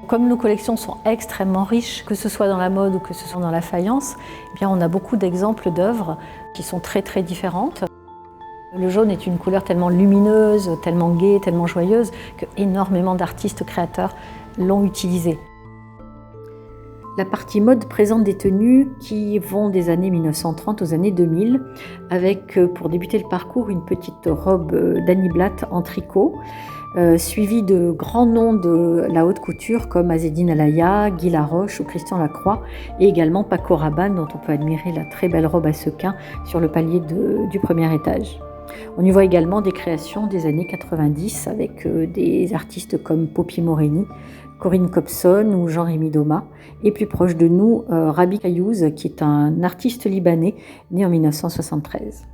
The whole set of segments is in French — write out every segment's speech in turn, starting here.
Comme nos collections sont extrêmement riches, que ce soit dans la mode ou que ce soit dans la faïence, eh bien on a beaucoup d'exemples d'œuvres qui sont très très différentes. Le jaune est une couleur tellement lumineuse, tellement gaie, tellement joyeuse que énormément d'artistes créateurs l'ont utilisé. La partie mode présente des tenues qui vont des années 1930 aux années 2000, avec pour débuter le parcours une petite robe d'Annie Blatt en tricot, suivie de grands noms de la haute couture comme Azzedine Alaïa, Guy Laroche ou Christian Lacroix, et également Paco Rabanne dont on peut admirer la très belle robe à sequins sur le palier du premier étage. On y voit également des créations des années 90 avec des artistes comme Poppy Moreni, Corinne Copson ou Jean-Rémy Doma, et plus proche de nous, Rabi Kayouz, qui est un artiste libanais né en 1973.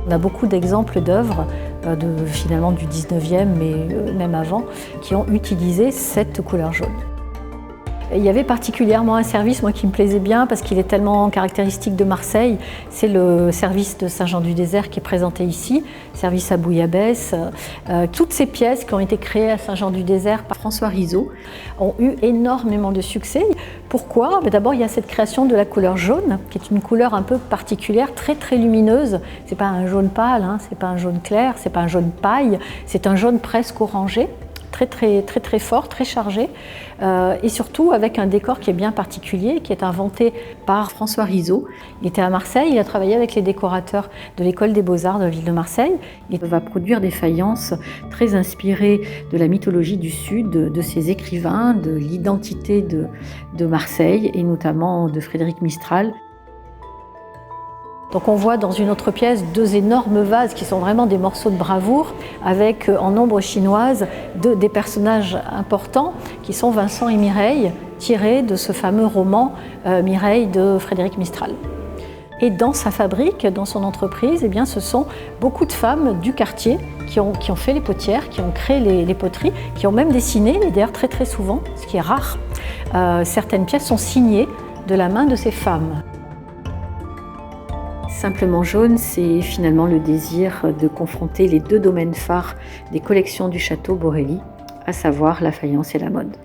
On a beaucoup d'exemples d'œuvres finalement du 19e, mais même avant, qui ont utilisé cette couleur jaune. Il y avait particulièrement un service moi, qui me plaisait bien parce qu'il est tellement caractéristique de Marseille. C'est le service de Saint-Jean-du-Désert qui est présenté ici, service à bouillabaisse. Toutes ces pièces qui ont été créées à Saint-Jean-du-Désert par François Rizot ont eu énormément de succès. Pourquoi? D'abord, il y a cette création de la couleur jaune, qui est une couleur un peu particulière, très très lumineuse. C'est pas un jaune pâle, hein, c'est pas un jaune clair, c'est pas un jaune paille, c'est un jaune presque orangé. Très fort, très chargé, et surtout avec un décor qui est bien particulier, qui est inventé par François Rizot. Il était à Marseille, il a travaillé avec les décorateurs de l'école des Beaux-Arts de la ville de Marseille. Il va produire des faïences très inspirées de la mythologie du Sud, de ses écrivains, de l'identité de Marseille, et notamment de Frédéric Mistral. Donc on voit dans une autre pièce deux énormes vases qui sont vraiment des morceaux de bravoure avec en ombre chinoise des personnages importants qui sont Vincent et Mireille, tirés de ce fameux roman Mireille de Frédéric Mistral. Et dans sa fabrique, dans son entreprise, eh bien, ce sont beaucoup de femmes du quartier qui ont fait les potières, qui ont créé les poteries, qui ont même dessiné, et d'ailleurs très souvent, ce qui est rare, certaines pièces sont signées de la main de ces femmes. Simplement jaune, c'est finalement le désir de confronter les deux domaines phares des collections du château Borelli, à savoir la faïence et la mode.